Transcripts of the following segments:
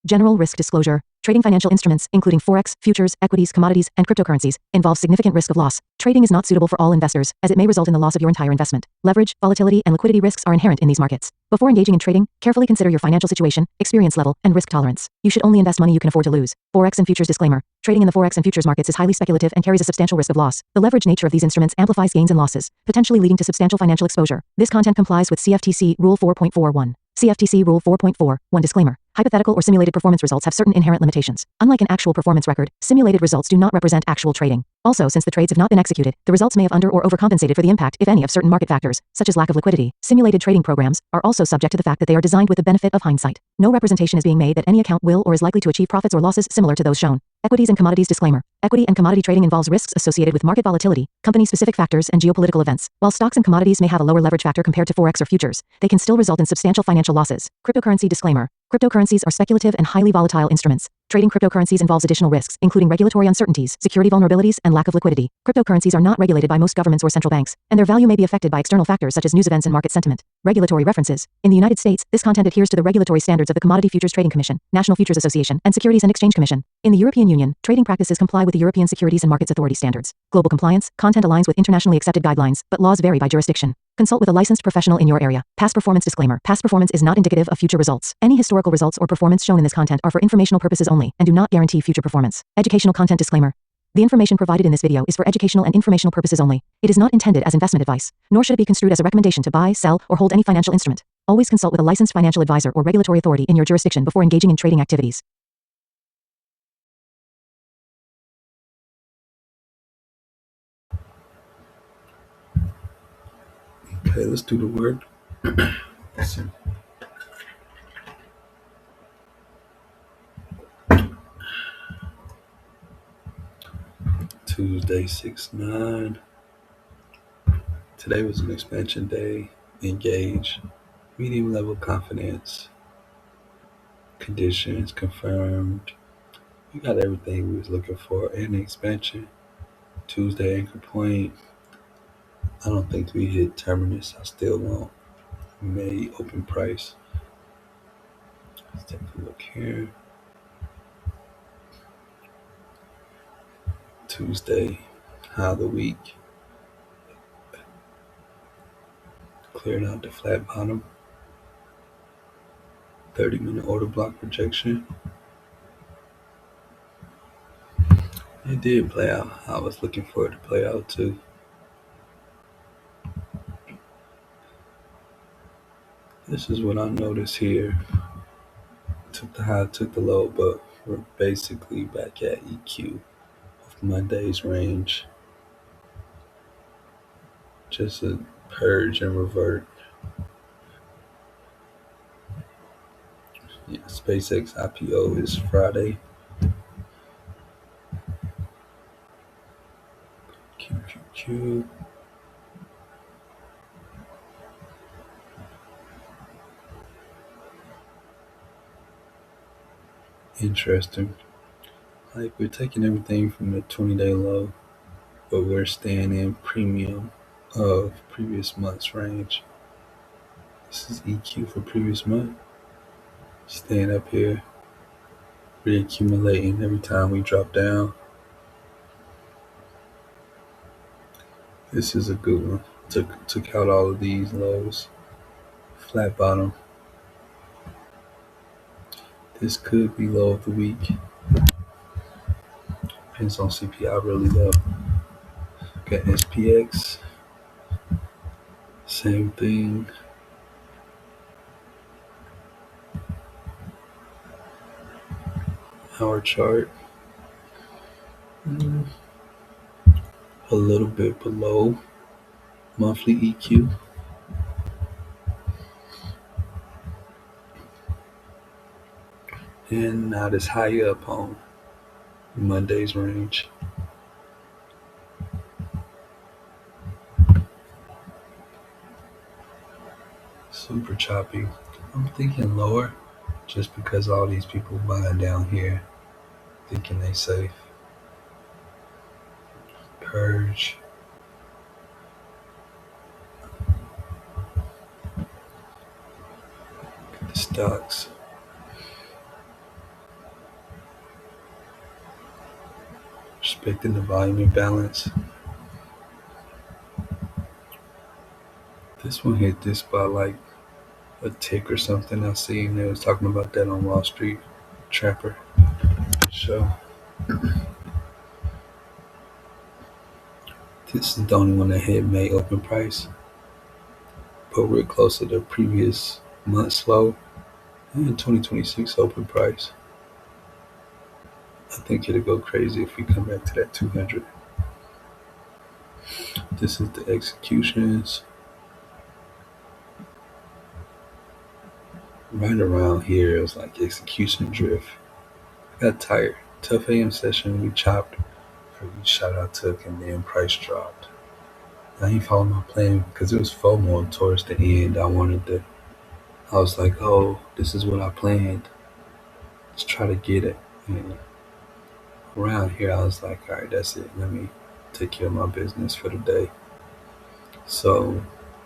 General risk disclosure. Trading financial instruments, including forex, futures, equities, commodities, and cryptocurrencies, involves significant risk of loss. Trading is not suitable for all investors, as it may result in the loss of your entire investment. Leverage, volatility, and liquidity risks are inherent in these markets. Before engaging in trading, carefully consider your financial situation, experience level, and risk tolerance. You should only invest money you can afford to lose. Forex and futures disclaimer. Trading in the forex and futures markets is highly speculative and carries a substantial risk of loss. The leverage nature of these instruments amplifies gains and losses, potentially leading to substantial financial exposure. This content complies with CFTC Rule 4.41. CFTC Rule 4.41 disclaimer. Hypothetical or simulated performance results have certain inherent limitations. Unlike an actual performance record, simulated results do not represent actual trading. Also, since the trades have not been executed, the results may have under or overcompensated for the impact, if any, of certain market factors, such as lack of liquidity. Simulated trading programs are also subject to the fact that they are designed with the benefit of hindsight. No representation is being made that any account will or is likely to achieve profits or losses similar to those shown. Equities and commodities disclaimer. Equity and commodity trading involves risks associated with market volatility, company-specific factors, and geopolitical events. While stocks and commodities may have a lower leverage factor compared to forex or futures, they can still result in substantial financial losses. Cryptocurrency disclaimer. Cryptocurrencies are speculative and highly volatile instruments. Trading cryptocurrencies involves additional risks, including regulatory uncertainties, security vulnerabilities, and lack of liquidity. Cryptocurrencies are not regulated by most governments or central banks, and their value may be affected by external factors such as news events and market sentiment. Regulatory references. In the United States, this content adheres to the regulatory standards of the Commodity Futures Trading Commission, National Futures Association, and Securities and Exchange Commission. In the European Union, trading practices comply with the European Securities and Markets Authority standards. Global compliance, content aligns with internationally accepted guidelines, but laws vary by jurisdiction. Consult with a licensed professional in your area. Past performance disclaimer. Past performance is not indicative of future results. Any historical results or performance shown in this content are for informational purposes only and do not guarantee future performance. Educational content disclaimer. The information provided in this video is for educational and informational purposes only. It is not intended as investment advice, nor should it be construed as a recommendation to buy, sell, or hold any financial instrument. Always consult with a licensed financial advisor or regulatory authority in your jurisdiction before engaging in trading activities. Okay, let's do the word. Listen. Tuesday, 6/9. Today was an expansion day. Engage. Medium level confidence. Conditions confirmed. We got everything we was looking for in the expansion. Tuesday anchor point. I don't think we hit terminus. I still won't. We made open price. Let's take a look here. Tuesday, high of the week. Cleared out the flat bottom. 30-minute order block projection. It did play out. I was looking for it to play out too. This is what I noticed here. Took the high, took the low, but we're basically back at EQ of Monday's range. Just a purge and revert. Yeah, SpaceX IPO is Friday. QQQ. Interesting. Like, we're taking everything from the 20-day low, but we're staying in premium of previous month's range. This is EQ for previous month. Staying up here, reaccumulating every time we drop down. This is a good one. Took out all of these lows. Flat bottom. This could be low of the week. Depends on CPI really low. Got SPX. Same thing. Hour chart. A little bit below monthly EQ. And not as high up on Monday's range. Super choppy. I'm thinking lower just because all these people buying down here thinking they safe. Purge. The stocks. expecting the volume imbalance. This one hit this by like a tick or something. I seen they was talking about that on Wall Street Trapper show. This is the only one that hit May open price, but we're close to the previous month's low and 2026 open price. I think it'll go crazy if we come back to that 200. This is the executions. Right around here, it was like execution drift. I got tired. Tough AM session, we chopped for each shot I took, and then price dropped. I ain't following my plan because it was FOMO towards the end. I was like, oh, this is what I planned. Let's try to get it. And around here, I was like, all right, that's it. Let me take care of my business for the day. So,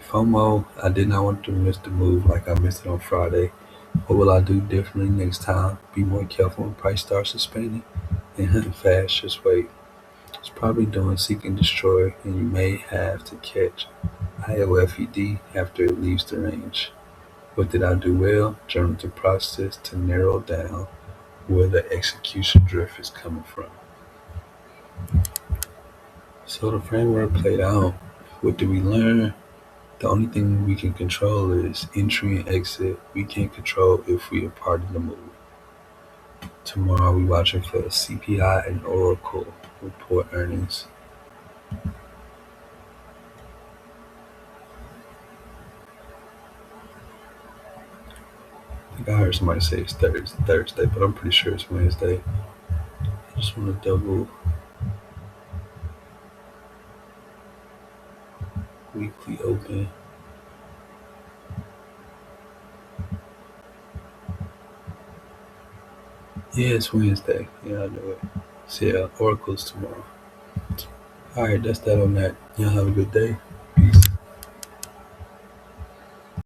FOMO, I did not want to miss the move like I missed it on Friday. What will I do differently next time? Be more careful when price starts suspending and hunting fast. Just wait. It's probably doing seek and destroy, and you may have to catch IOFED after it leaves the range. What did I do well? Journal the process to narrow down where the execution drift is coming from. So the framework played out. What did we learn? The only thing we can control is entry and exit. We can't control if we are part of the move. Tomorrow we watching for CPI and Oracle report earnings. I think I heard somebody say it's Thursday, but I'm pretty sure it's Wednesday. I just want to double weekly open. Yeah, it's Wednesday. Yeah, I know it. So yeah, Oracle's tomorrow. Alright, that's that on that. Y'all have a good day.